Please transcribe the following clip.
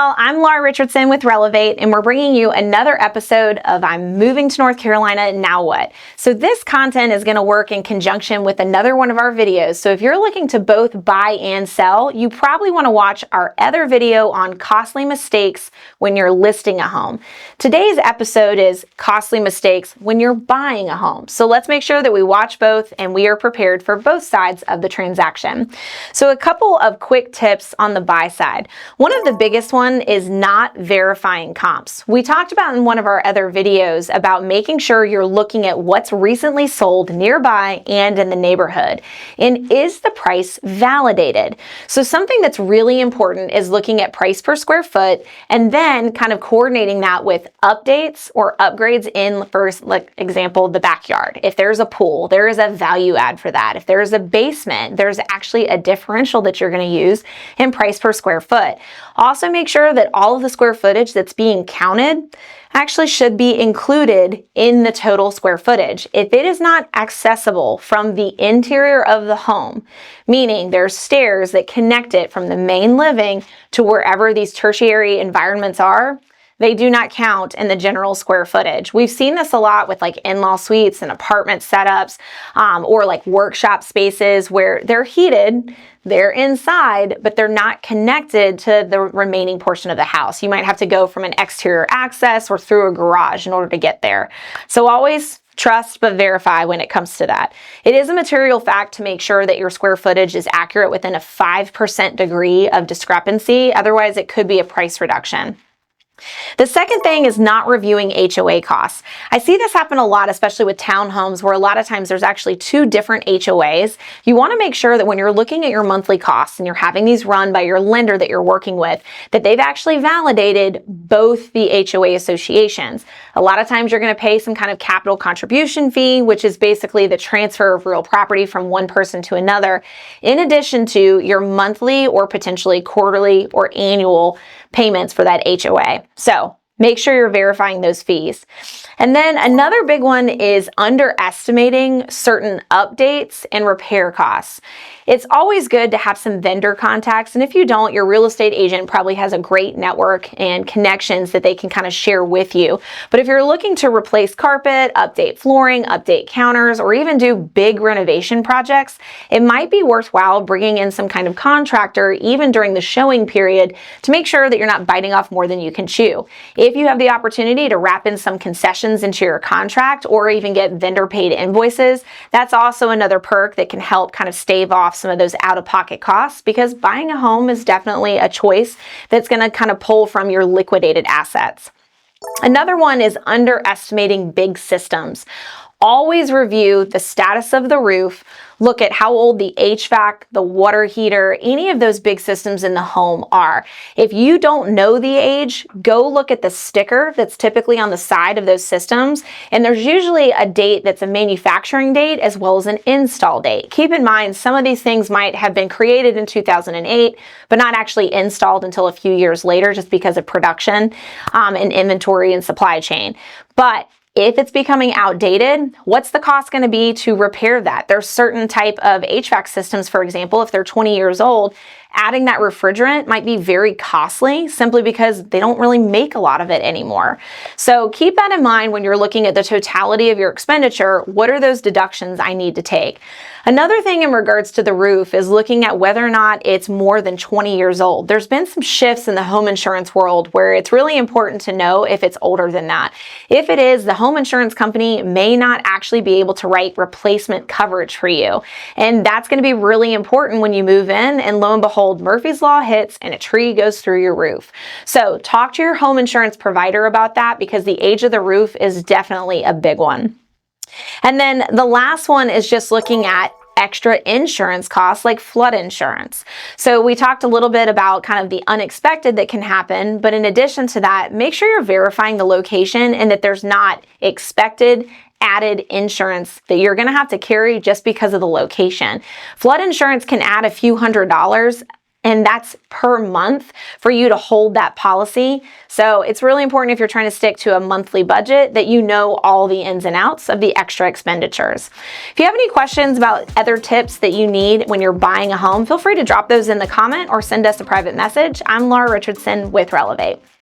y'all, I'm Laura Richardson with Relevate, and we're bringing you another episode of I'm Moving to North Carolina, Now What? So this content is going to work in conjunction with another one of our videos. So if you're looking to both buy and sell, you probably want to watch our other video on costly mistakes when you're listing a home. Today's episode is costly mistakes when you're buying a home. So let's make sure that we watch both and we are prepared for both sides of the transaction. So a couple of quick tips on the buy side. One of the biggest one is not verifying comps. We talked about in one of our other videos about making sure you're looking at what's recently sold nearby and in the neighborhood. And is the price validated? So something that's really important is looking at price per square foot and then kind of coordinating that with updates or upgrades in, for like example, the backyard. If there's a pool, there is a value add for that. If there's a basement, there's actually a differential that you're going to use in price per square foot. Also make sure that all of the square footage that's being counted actually should be included in the total square footage. If it is not accessible from the interior of the home, meaning there's stairs that connect it from the main living to wherever these tertiary environments are, they do not count in the general square footage. We've seen this a lot with like in-law suites and apartment setups or like workshop spaces where they're heated, they're inside, but they're not connected to the remaining portion of the house. You might have to go from an exterior access or through a garage in order to get there. So always trust but verify when it comes to that. It is a material fact to make sure that your square footage is accurate within a 5% degree of discrepancy. Otherwise, it could be a price reduction. The second thing is not reviewing HOA costs. I see this happen a lot, especially with townhomes, where a lot of times there's actually two different HOAs. You want to make sure that when you're looking at your monthly costs and you're having these run by your lender that you're working with, that they've actually validated both the HOA associations. A lot of times you're going to pay some kind of capital contribution fee, which is basically the transfer of real property from one person to another, in addition to your monthly or potentially quarterly or annual payments for that HOA. So make sure you're verifying those fees. And then another big one is underestimating certain updates and repair costs. It's always good to have some vendor contacts, and if you don't, your real estate agent probably has a great network and connections that they can kind of share with you. But if you're looking to replace carpet, update flooring, update counters, or even do big renovation projects, it might be worthwhile bringing in some kind of contractor even during the showing period to make sure that you're not biting off more than you can chew. If you have the opportunity to wrap in some concessions into your contract or even get vendor paid invoices, that's also another perk that can help kind of stave off some of those out-of-pocket costs, because buying a home is definitely a choice that's going to kind of pull from your liquidated assets. Another one is underestimating big systems. Always review the status of the roof, look at how old the HVAC, the water heater, any of those big systems in the home are. If you don't know the age, go look at the sticker that's typically on the side of those systems, and there's usually a date that's a manufacturing date as well as an install date. Keep in mind, some of these things might have been created in 2008, but not actually installed until a few years later just because of production and inventory and supply chain. But if it's becoming outdated, what's the cost going to be to repair that? There's certain type of HVAC systems, for example, if they're 20 years old, adding that refrigerant might be very costly simply because they don't really make a lot of it anymore. So keep that in mind when you're looking at the totality of your expenditure. What are those deductions I need to take? Another thing in regards to the roof is looking at whether or not it's more than 20 years old. There's been some shifts in the home insurance world where it's really important to know if it's older than that. If it is, the home insurance company may not actually be able to write replacement coverage for you. And that's going to be really important when you move in, and lo and behold, Murphy's Law hits and a tree goes through your roof. So talk to your home insurance provider about that, because the age of the roof is definitely a big one. And then the last one is just looking at extra insurance costs like flood insurance. So we talked a little bit about kind of the unexpected that can happen, but in addition to that, make sure you're verifying the location and that there's not expected added insurance that you're going to have to carry just because of the location. Flood insurance can add a few $100 And that's per month for you to hold that policy. So it's really important if you're trying to stick to a monthly budget that you know all the ins and outs of the extra expenditures. If you have any questions about other tips that you need when you're buying a home, feel free to drop those in the comment or send us a private message. I'm Laura Richardson with Relevate.